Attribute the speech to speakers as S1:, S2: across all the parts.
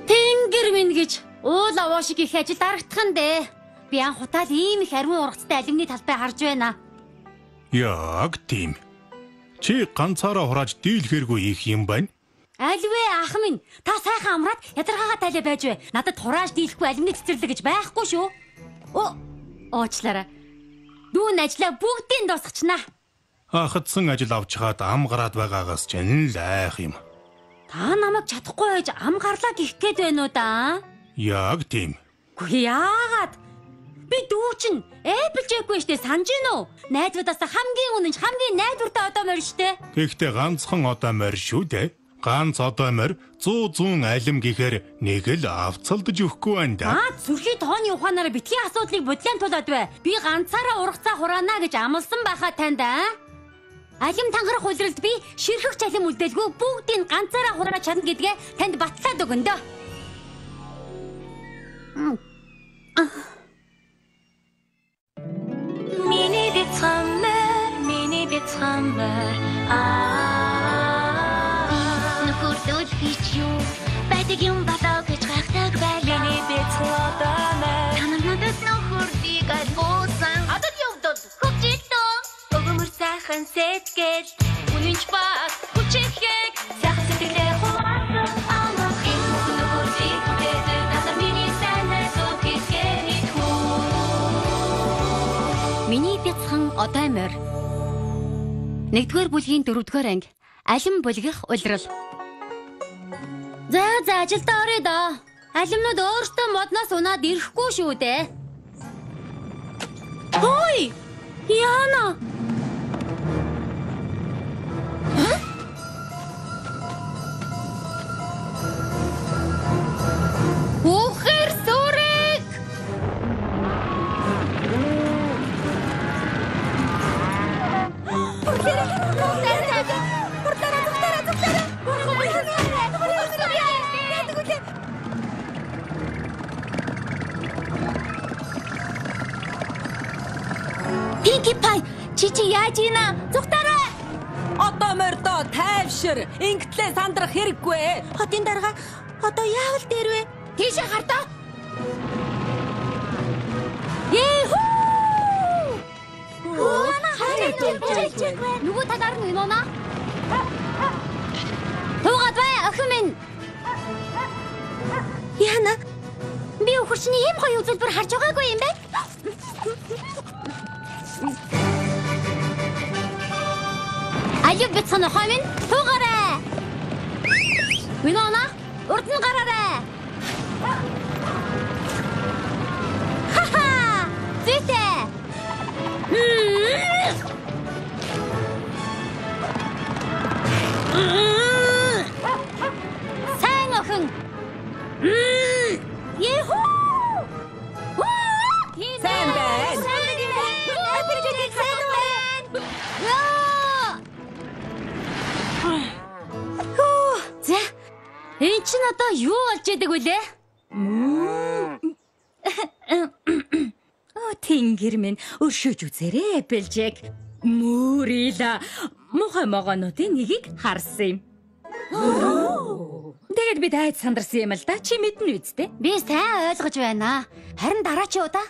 S1: Тэнгэр минь гэж уул овоо шиг их ажил дарагдах нь дээ. Би анхудаа л ийм их ариун ургацтай алимны талбай харж байна.
S2: Яг тийм. Чи ганцаараа хурааж дийлхэргүй их юм байна.
S1: Альвэ ах минь, та сайхан амраад ядаргаагаа тайлаа байж вэ. Надад хурааж дийлэхгүй алимны цэцэрлэг гэж байхгүй шүү. Оочлаарай. Дүүн ажлаа бүгдийг дуусгачнаа.
S2: Хатсан ажил авч хаад ам гараад байгаагаас ч энэ л айх юм.
S1: Та намайг чадахгүй байж ам гарлаа гих гээд байна уу да?
S2: Яг тийм.
S1: Үгүй яагаад? Би дүүчин Applejack-гүй штэ санаж гин үү? Найдвуудаас хамгийн үнэнч хамгийн найдвартай одоо морь штэ.
S2: Гэхдээ ганцхан одоо морь шүү дээ. Ганц одоо морь 100 алим гэхээр нэг л авцалдаж өгөхгүй байна да.
S1: Зүрхий тооны ухаанаараа битгий асуудлыг бодлон тулаад бай. Би ганцаараа ургацаа хураана гэж амласан байхаа танд алим тангарах улиралд би ширхэгч алим үлдээлгүй бүгдийг ганцаараа хурааж чадна гэдгээ танд батлаад өгөн дөө.
S3: Миний бицхаммер нөхөрлөл хийж юу байдаг юм болоо гэж гайхдаг байлаа. Миний бицхаммер танад нөхөрлийг алгуусан адад явдал хөгжөлтөө өгөмөр сайхан сэтгэл үнэнч бас хүчихэд сайхан сэтгэлээ хуваасан амах юм нөхөрлийг бүтээдэг надад миний сайнаа зүтгэж
S1: Миний бяцхан одоо морь. 1-р бүлгийн 4-р анги. Алим булгих улирал. За ажилдаа орё доо. Алимнууд өөртөө модноос унаад ирэхгүй шүү дээ. Ой! Яна. Ухэр сүрэг. Pinkie Pie, чи яаж ийна? Зүгтараа.
S4: Одоо мордоо тайвшир. Ингэтлээ сандрах хэрэггүй.
S1: Хотын дарга одоо яавал дээр вэ? Тийшээ хартаа. Нөгөө талаар нь нуна. Туугаад бай охин минь. Яна. Би өхөрчний ийм гоё үзэлбэр харж байгаагүй юм байна. Алив бицхан охин минь туугаарай. Минона урд нь гараарай. Ха! Зүйтэй. Сайн охин. Йеху!
S4: Сайн байна.
S1: За. Энд чинь одоо юу болж яадаг вүлээ?
S4: Тэнгэр минь өршөөж үзээрэй Applejack. Мөрийла мохой могоонуудын нэгийг харсан юм. Тэгээд би дайд сандарсан юм л да. Чи мэднэ үсттэй.
S1: Би сайн ойлгож байна. Харин дараа чи удаа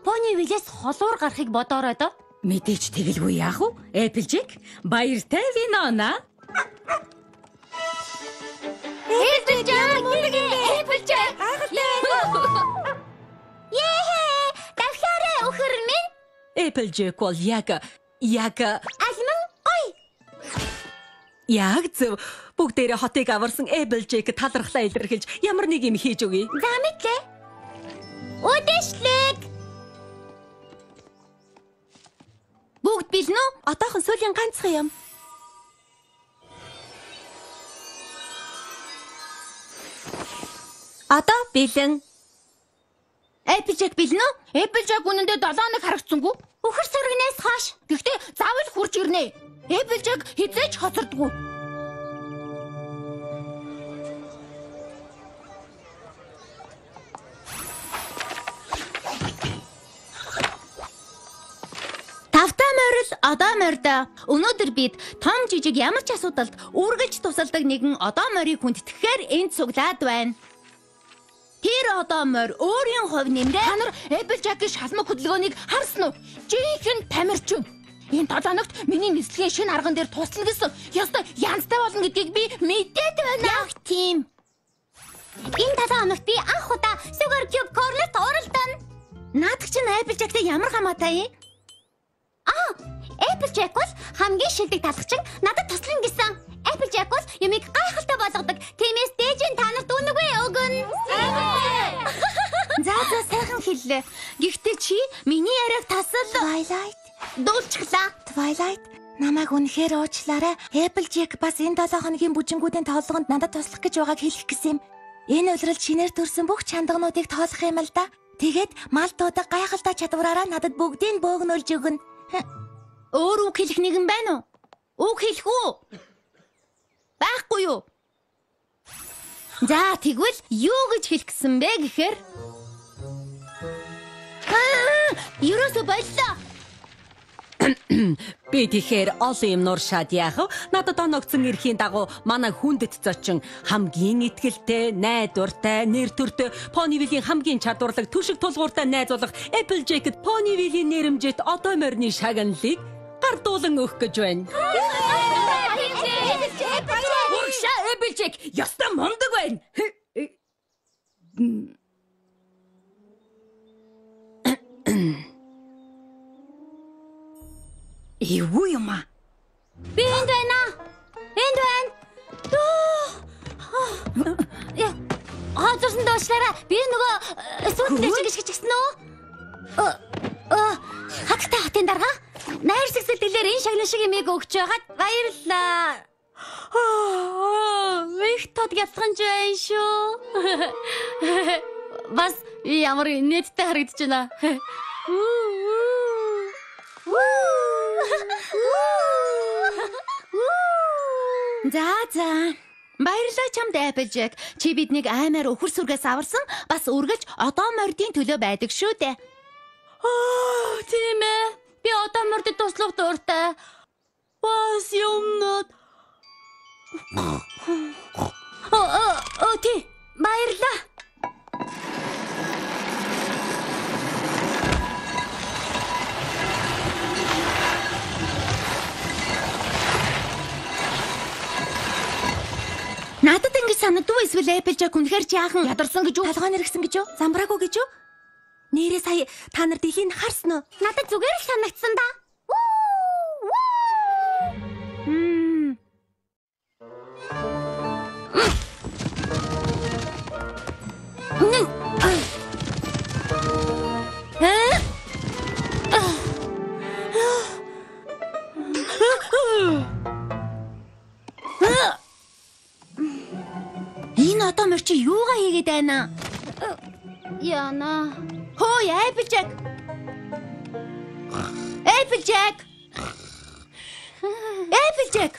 S1: Пони вилээс холуур гарахыг бодоорой доо.
S4: Мэдээж тэгэлгүй яах вэ? Applejack баяртай винона.
S1: Applejack. Яа! Давхаараа өхөр минь.
S4: Applejack бол яг
S1: Алиман ой.
S4: яг зөв бүгдээрээ хотыг аварсан Applejack талархлаа илэрхийлж ямар нэг юм хийж өгье.
S1: За мэдлээ. Үдэшлэг. Бүгд бэлэн үү?
S4: Одоохон сүүлийн ганцхан юм. Одоо бэлэн.
S1: Applejack бэлэн үү? Applejack үнэндээ 7 хоног харагдсангүй. Өхөр сүргнээс хойш. Гэхдээ заавал хурж ирнэ. Applejack хизээч хоцордгүй. Тавтай морил одоо морьдоо. Өнөөдөр бид том жижиг ямар ч асуудалд үргэлж тусалдаг нэгэн одоо морийг хүндэтгэхээр энд цуглаад байна.
S3: Тэр одоо морь өөрийн хувь нэмрээ. Та нар Applejack-ийн шалмаг хөдөлгөөнийг харсан уу? Жинхэнэ тамирчин. Энэ 7 хоногт миний нислэгийн шинэ арган дээр туслана гэсэн. Ёстой янзтай болно гэдгийг би мэдээд байна. Яг тийм.
S1: Энэ 7 хоногт би анх удаа Sugar Cube Corner-т оролдоно.
S3: Наадах чинь Applejack-тай ямар хамаатай юм?
S1: Applejack бол хамгийн шилдэг талхчин надад туслана гэсэн. Applejack бол юмыг гайхалтай болгодог. Тиймээс дээжин та нарт үнэгүй өгнө.
S3: За сайхан хэллээ. Гэхдээ чи миний яриаг тасал.
S1: Twilight.
S3: Дуулчихлаа.
S5: Twilight, намайг үнэхээр уучлаарай. Applejack бас энэ 7 хоногийн бүжингүүдийн тоглоомд надад туслах гэж байгааг хэлэх гэсэн юм. Энэ улирал шинээр төрсэн бүх чандагануудыг тоолох юм л да. Тэгээд мал дуудаг гайхалтай чадвараараа надад бүгдийг бөөгнүүлж өгнө.
S3: Өөр үг хэлэх нэгэн байна уу? Үг хэлэх үү? Байхгүй юу? За тэгвэл юу гэж хэлэх гэсэн бэ гэхээр ерөөсөө боллоо.
S4: Би тэгэхээр олон юм нууршаад яах вэ? Надад оногцсон эрхийн дагуу манай хүндэт зочин хамгийн итгэлтэй, найдвартай, нэр төртэй Ponyville-ийн хамгийн чадварлаг түшиг тулгууртай найзуулах Applejack-д Ponyville-ийн нэрэмжит одоо морины шагналыг гардуулан өгөх гэж байна. Урагшаа Applejack, ястаа мундаг байна. Юу юм аа?
S1: Би энд байна. Энд байна. Хазарсан доошлаараа би нөгөө сүйтгэж гიშгэж гисэн үү? Хаттай хатын дарга. Найр сэгсэлтгэлээр энэ шагнал шиг юмыг өгч байгаад баярлалаа. Их тод ятганж байна шүү. Бас ямар нэттэй харагдаж байна.
S3: За. Баярлалаа чамд Applejack. Чи биднийг аймаар өхөр сүргээс аварсан. Бас үргэлж одоо мордын төлөө байдаг шүү дээ.
S1: Тийм ээ. Би одоо мордод туслах дуртай. Бас юмнууд. Тий. Баярлалаа.
S3: Надад ингэж санагдав эсвэл Applejack үнэхээр жаахан ядарсан гэж үү?
S5: Толгой нэргсэн гэж үү? Замбраагүй гэж үү? Нэрээ сая та нар дэлхийг харсан уу?
S1: Надад зүгээр л санагдсан да.
S3: Энэ одоо мөр чи юугаа хийгээд байна?
S1: Яна.
S3: Хөөе Applejack. Applejack. Applejack.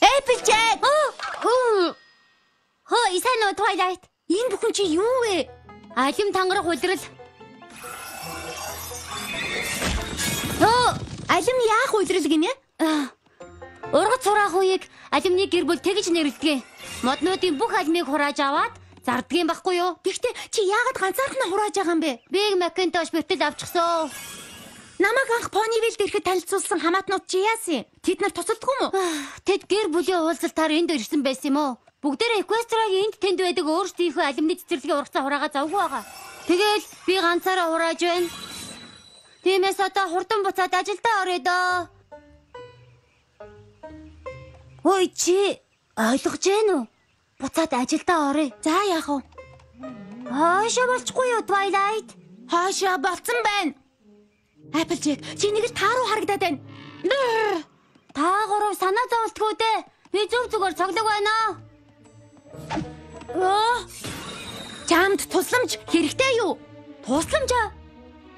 S3: Applejack.
S1: Сайн уу Twilight?
S3: Энэ бүхэн чи юу вэ?
S1: Алим тангараг улирал.
S3: Алим яах улирал гинэ?
S1: Ургац сураах үеийг алимны гэр бүл тэгж нэрлэдэг. Моднуудын бүх алимыг хурааж аваад зардгийн байхгүй юу?
S3: Гэхдээ чи яагаад ганцаархнаа хурааж байгаа юм бэ?
S1: Big Macintosh бэртэл авчихсан.
S3: Намайг анх Ponyville ирэхэд танилцуулсан хамаатнууд чи яасан? Тэд нар тусалдгүй мө?
S1: Тэд гэр бүлийн уулзалтаар энд ирсэн байсан юм уу? Бүгдээрээ Equestria-гийн энд тэнд байдаг өөрсдийнхөө алимны цэцэрлэгийн ургацаа хураагаа завгүй байгаа. Тэгэл би ганцаараа хурааж байна. Тиймээс одоо хурдан буцаад ажилдаа орё доо. Ой чи ойлгож байна уу? Буцаад ажилдаа орё.
S3: За яах вэ?
S1: Хаашаа болчихгүй юу Twilight?
S3: Хаашаа болцсон байна? Applejack чи нэг л таа руу харагдаад байна.
S1: Та гурав санаа зовлтгүй дээ. Би зүг зүгээр цоглог байна.
S3: Чамд тусламж хэрэгтэй юу?
S1: Тусламж аа?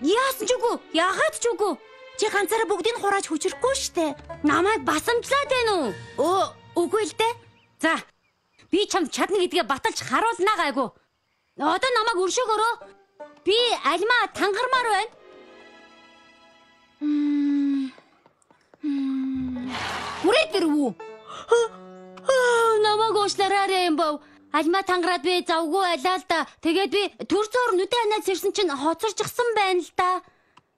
S1: Яасан ч үгүй. Яагаад ч үгүй.
S3: Чи ганцаараа бүгдийг хурааж хүчрэхгүй штэ.
S1: Намайг басамжлаад байна уу?
S3: Үгүй л дээ.
S1: За. Би чамд чадна гэдгээ баталж харуулнаа гайгүй. Одоо намайг өршөөгөөрөө. Би алимаа тангармаар байна. Хүрээд ирвүү. намайг уучлаарай Рэмбо. Альма тангараад би завгүй байлаа л да. Тэгээд би төр зөөр нүдэн ханаад сэрсэн чинь хоцорчихсан байна л да.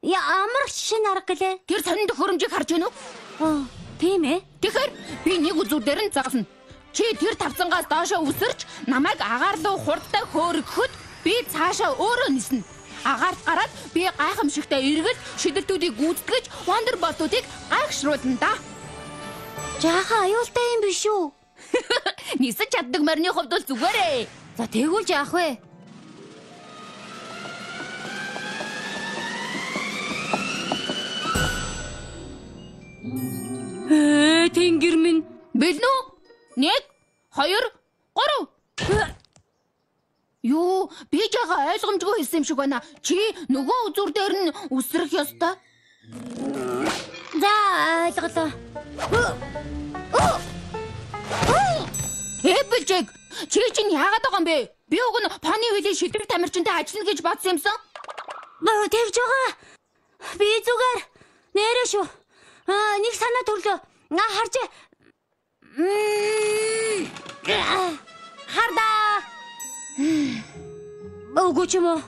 S1: Ямар шинэ арга гэлээ.
S3: Тэр сонинд хөрөмжийг харж байна уу?
S1: Тийм ээ.
S3: Тэгэхээр би нэг үзүүдээр нь загсна. Чи тэр тавцангаас доошоо үсэрч намайг агаар руу хурдтай хөөргөхөд би цаашаа өөрөө ниснэ. Агаарт гараад би гайхамшигтай эргэл шидэлтүүдийг гүйцэтгэж Wonderbolt-уудыг гайхшруулна да.
S1: Жаахан аюултай юм биш үү?
S3: Нисэж чаддаг морины хувьд бол зүгээрээ.
S1: За тэгвэл яах вэ? Тэнгэр минь.
S3: Бэлнү? 1 2 3. Юу, би жаахан ойлгомжгүй хэлсэн юм шиг байна. Чи нөгөө үзүр дээр нь үсрэх ёстой.
S1: За ойлголоо.
S3: Эпплжэг, чи чинь яагаад байгаа юм бэ? Би уг нь Ponyville-ийн шилдэг тамирчинтай ажиллана гэж бодсон юмсан.
S1: Тэгж байгаа. Би зүгээр нэрээ шүү. Нэг санаа төрлөө. Харж. Хардаа. Үгүй ч юм уу.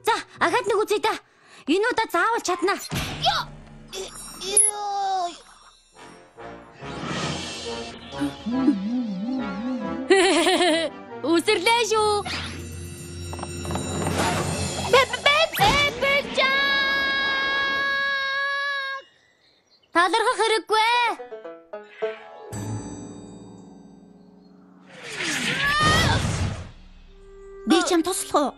S1: За, ахад нэг үзье та. Энэ удаа заавал чадна. Үсэрлээ шүү. Талархах хэрэггүй.
S3: Би чам туслах уу?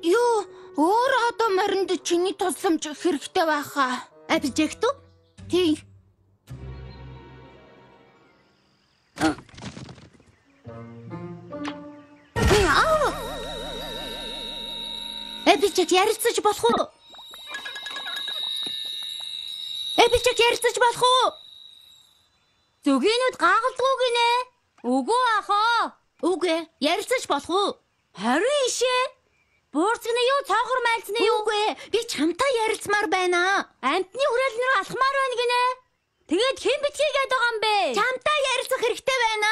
S3: Юу, өөр одоо моринд чиний тусламж хэрэгтэй байхаа.
S1: Applejack туу?
S3: Тийм.
S1: Applejack ярилцаж болох уу? Applejack ярилцаж болох уу? Зөгийнүүд гаагалдгүй гинэ. Үгүй ахаа.
S3: Үгүй, ярилцаж болох уу?
S1: Харин ишээ. Буурцгны юу цаохор майлцны юу?
S3: Үгүй, би чамтай ярилцмаар байна.
S1: Амтны хүрээлнээр алхмаар байна гинэ. Тэгээд хэн битгийгээд байгаа юм бэ?
S3: Чамтай ярилцах хэрэгтэй байна.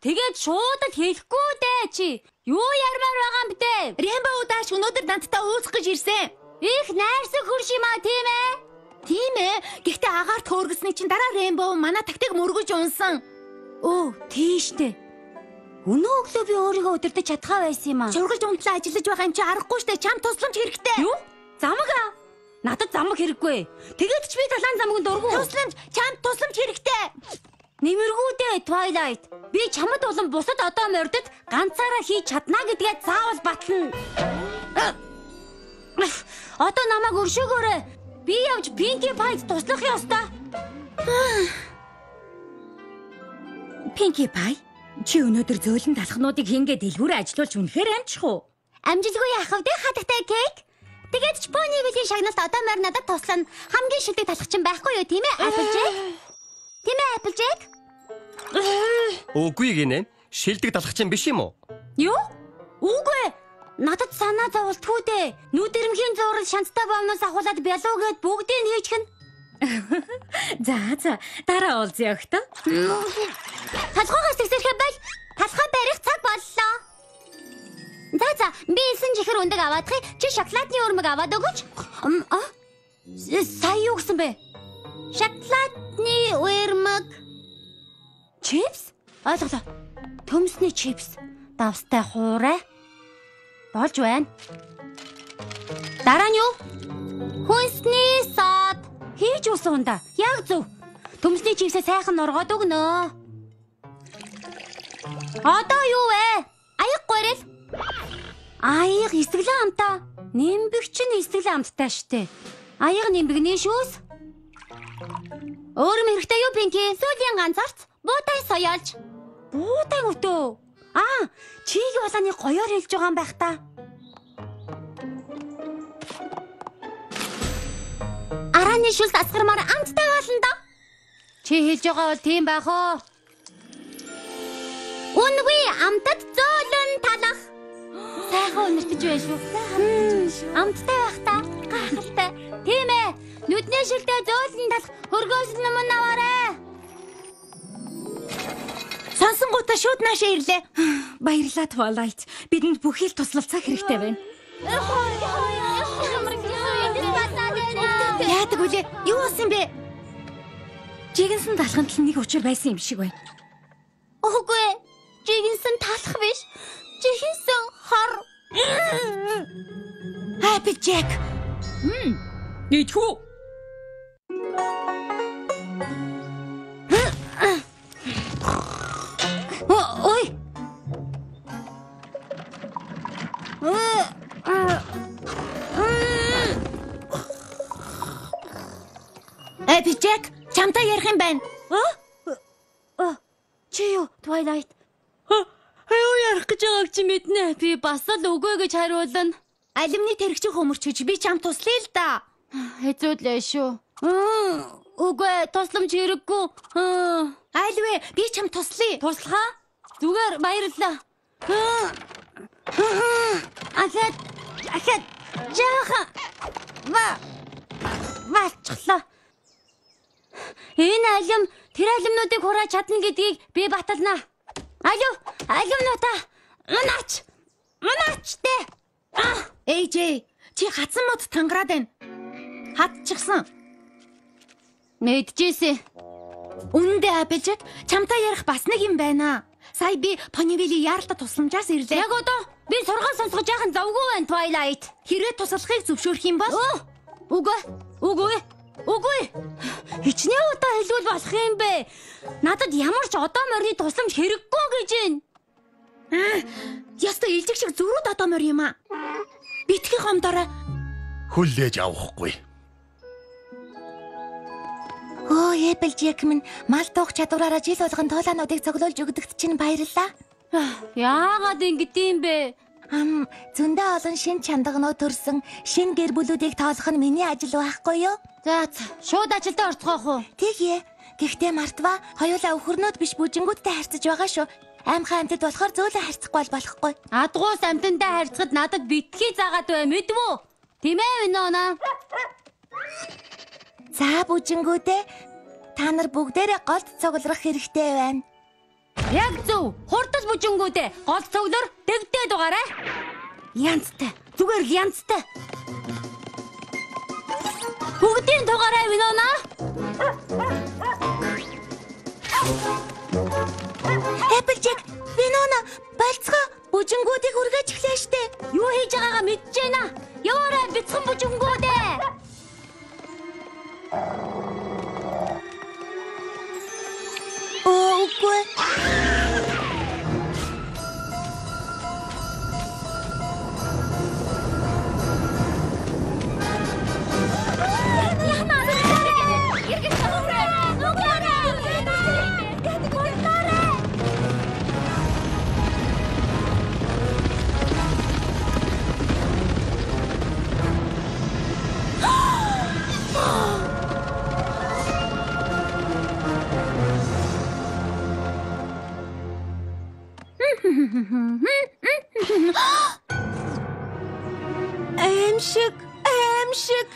S1: Тэгээд шууд л хэлэхгүй дээ чи. Юу ярмаар байгаа юм бэ?
S3: Рэмбо удаач өнөөдөр надтай уулзах гэж ирсэн.
S1: Их найрсаг хурш юм аа, тийм ээ?
S3: Тийм ээ. Гэхдээ агаарт хөөргөсний чинь дараа Рэмбо манай тактик мөргөж унсан.
S1: Тийштэй. Өнөө өглөө би өөрийгөө удирдах чадхаа байсан юм аа.
S3: Шургалж унтлаа ажиллаж байгаа юм чи аргагүй штэ. Чам тусламж хэрэгтэй.
S1: Юу? Замаг аа? Надад замаг хэрэггүй. Тэгээд ч би талаан замагт дургу.
S3: Чам тусламж хэрэгтэй.
S1: Нэмэргүй дээ, Twilight. Би чамд болон бусад одоо мордод ганцаараа хийж чадна гэдгээ заавал батлана. Одоо намайг өршөөгөөрэй. Би явж Pinkie Pie-д туслах ёстой.
S4: Pinkie Pie, чи өнөөдөр зөөлөн талхнуудыг хингээд дэлгүүрээ ажилуулж үнэхээр амжих уу?
S1: Амжилтгүй яах вэ? Хатагтай кейк. Тэгээд ч Ponyville-ийн шагналт одоо морь надад туслана. Хамгийн шилдэг талхчин байхгүй юу, тийм ээ, Applejack? Тийм ээ, Applejack?
S6: Үгүй гинэ. Шилдэг талхчин биш юм уу?
S1: Юу? Үгүй. Надад санаа зовлтгүй дээ. Нүдэрмхийн зураг шанттай бомноос ахуулаад бялуугээд бүгдийг хийчихнэ.
S4: За, дараа уулзъя өгтөө.
S1: Талхаагаас тэгсэрхэ байл. Талхаа барих цаг боллоо. За, би эсэн чихэр өндөг аваадахыг чи шоколадны өрмөг аваад өгөөч. Сая юу гэсэн бэ? Шоколадны өрмөг. Чипс? Ойлголоо. Төмсний чипс. Давстай хуурай. Болж байна. Дараа нь юу? Хүнсний сод. Хийж uuсан унда. Яг зөв. Төмсний чипсээ сайхан норгоод өгнө. Одоо юу вэ? Аяг гурил. Аяг эсрэглэн амтаа. Нимбэгч нь эсрэглэн амттай штэ. Аяг нимбэгний шүүс. Өөр хэрэгтэй юу Pinkie? Сүүлийн ганцаарч буутай соёолж. Буутай өтөө. Чиг болооны гоёор хэлж байгаа юм байх та. Арааны шүлс асгармаар амттай болно да. Чи хэлж байгаа бол тийм байх оо. Үнгүй амтад зөөлөн талах. Сайхан үнэртэж байна шүү. Амттай байх та. Гайхалтай. Тийм ээ. Нүдний шилдэ зөөлөн талах хөргөөс юм аваарай.
S5: Сонсонгуудаа шууд наашаа ирлээ.
S4: Баярлалаа Twilight. Бидэнд бүхий л туслалцах хэрэгтэй байна.
S5: Яадаг үлээ? Юу болсон бэ?
S4: Жигэнсэн талханд л нэг учир байсан юм шиг байна.
S3: Үгүй. Жигэнсэн талах биш. Жигэнсэн хор.
S5: Applejack.
S4: Идхүү.
S5: Ой. Applejack, чамтай ярих юм байна.
S1: Чи юу, Twilight? Аюу ярих гэж байгааг чи мэднэ. Би бас л үгүй гэж хариулна.
S5: Алимны тэрэгчийн хөмөрчөж би чам туслая л да.
S1: Хэцүүлээ шүү. Үгүй, тусламж хэрэггүй.
S5: Айлвэ, би чам туслая.
S1: Туслахаа? Зүгээр баярлалаа. Ахад жаахан валчихлаа. Энэ алим тэр алимнуудыг хурааж чадна гэдгийг би баталнаа. Алимнуудаа манаач тэ.
S5: AJ, чи хатсан мод тангараад байна. Хатчихсан.
S1: Мэдчихсэн.
S5: Үнэндээ Applejack, чамтай ярих бас нэг юм байна. Сая би Ponyville-ийн яаралтай тусламжаас ирлээ.
S1: Яг одоо би сургаал сонсгож яахан завгүй байна Twilight.
S5: Хэрвээ туслахыг зөвшөөрөх юм бол
S1: Үгүй. Хичнээн удаа хэлвэл болох юм бэ. Надад ямар ч одоо морины тусламж хэрэггүй гэж байна.
S5: Яста илжиг шиг зөрүүд одоо морь юм аа. Битгий гомдороо.
S2: Хүлээж авахгүй.
S5: Applejack минь мал дуух чадвараараа жил болгон тоолоонуудыг цоглуулж өгдөгт чинь баярлалаа.
S1: Яагаад ингэдэм бэ?
S5: Зөндөө олон шин чандагнууд төрсөн шин гэр бүлүүдийг тоолох нь миний ажил байхгүй юу?
S1: За, шууд ажилдаа орцгоох уу?
S5: Тэгье. Гэхдээ мартва, хоёулаа өхөрнөд биш бүжингүүдтэй харьцаж байгаа шүү. Аймхаа амьтад болохоор зөөлөн харьцахгүй болохгүй.
S1: Адгуус амтантай харьцахад надад битгий заагаад бай мэдвүү? Тийм ээ Winona.
S5: За бүжингүүдээ та нар бүгдээрээ голд цуглах хэрэгтэй байна.
S1: Яг зөв. Хурдас бүжингүүдээ гол цуглаар дэгдээ дугаарай. Янзтай. Зүгээр л янзтай. Бүгдийн дугаарай Winona.
S5: Applejack, Winona, болцгоо бүжингүүдийг үргэж эхлэе штэ.
S1: Юу хийж байгаагаа мэдэж байна. Яваарай бяцхан бүжингүүдээ.
S5: Үгүй.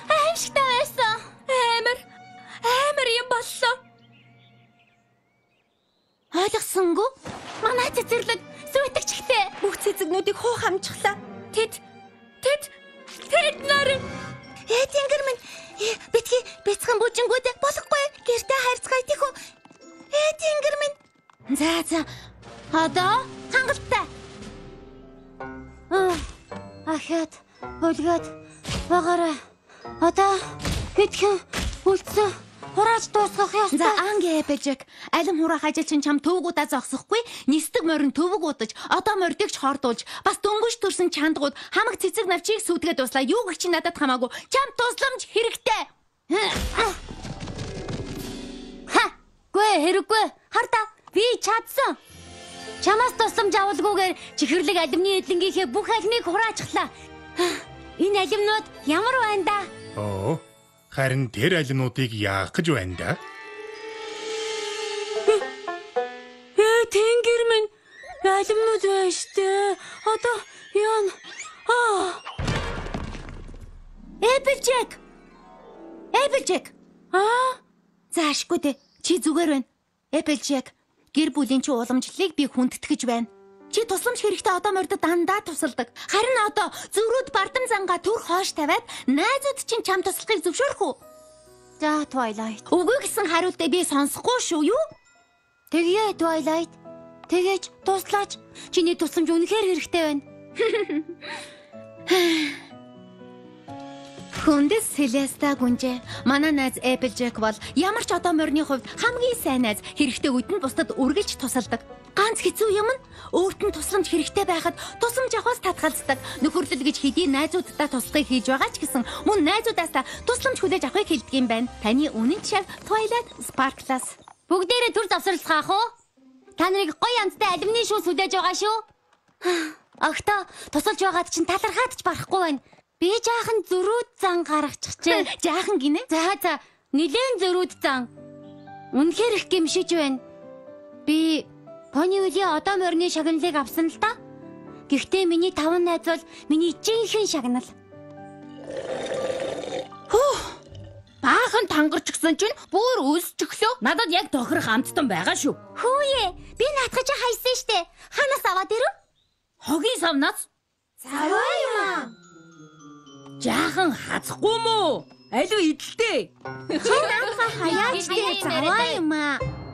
S1: Аимшигтай байсан. Амар юм боллоо.
S5: Ойлгосонгүй?
S1: Манай цэцэрлэг сүйтгчтэй.
S5: Бүх цэцэгнүүдийг хуу хамчихлаа. Тэд
S1: нар
S5: Тэнгэр минь битгий бяцхан бүжингүүд болохгүй. Гэртээ харьцгаая тийхүү. Тэнгэр минь.
S1: За. Одоо хангалттай. Ахад өлгөөд багаараа. Одоо хэдхэн үлдсэн хурааж дуусгах ёстой.
S5: За анги Applejack, алим хураах ажил чинь чам төвгүүдээ зогсохгүй. Нисдэг морин төвөг удаж, одоо мордөгч хордуулж, бас дөнгөж төрсөн чандгууд хамаг цэцэг навчийг сүтгээд туслаа. Юу гэх чи надад хамаагүй. Чам тусламж хэрэгтэй.
S1: Хэрэггүй. Харта би чадсан. Чамаас тусламж авалгүйгээр чихэрлэг алимны эдлэнгийнхээ бүх алимыг хураачихлаа. Энэ алимнууд ямар байна да?
S2: Харин тэр алимнуудыг яах гэж байна да?
S1: Тэнгэр минь алимнууд байна штэ. Одоо яана?
S5: Applejack. Заашгүй дээ. Чи зүгээр байна. Applejack. Гэр бүлийн чи уламжлалыг би хүндэтгэж байна. Чи тусламж хэрэгтэй одоо морьдод дандаа тусалдаг. Харин одоо зүрүүд бардам зангаа төр хоош тавиад найзууд чинь чам туслахыг зөвшөөрөх үү? За Twilight. Үгүй гэсэн хариултаа би сонсохгүй шүү юу? Тэгье Twilight. Тэгэж туслаач. Чиний тусламж үнэхээр хэрэгтэй байна. Хүндэс Селеста гүнжээ. Манай найз Applejack бол ямар ч одоо морины хувьд хамгийн сайн найз. Хэрэгтэй үдэнд бусдад үргэлж тусалдаг. Ганц хэцүү юм нь өөрт нь тусламж хэрэгтэй байхад тусламж авахаас татгалздаг. Нөхөрлөл гэж хэдий найзуудтай туслахыг хийж байгаа ч гэсэн мөн найзуудаасаа тусламж хүлээж авахыг хэлдэг юм байна. Таны үнэн шав Twilight Sparkle-аас.
S1: Бүгдээрээ төр завсарлахаа хөө? Та нарыг гоё амттай алюминий шүүс хүлээж байгаа шүү. Огтоо тусалж байгаад чинь талархаад ч барахгүй байна. Би жаахан зөрүүд зан гаргачихжээ.
S5: Жаахан гинэ?
S1: За нилээн зөрүүд зан. Үнэхээр их гимшиж байна. Би Ponyville-ийн одоо морины шагналыг авсан л да. Гэхдээ миний 5 найз бол миний жинхэнэ шагнал.
S5: Баахан тангарч гисэн чинь бүр өсчихлөө.
S4: Надад яг тохирох амттан байгаа шүү.
S1: Хүүе, би наатгаж хайсан штэ. Ханаас аваад ирв?
S4: Хогийн савнаас
S5: Заваа юм аа.
S4: жаахан хазахгүй мүү? Алив идэлтэй.
S5: Чи наатга хаяач дээ заваа юм аа.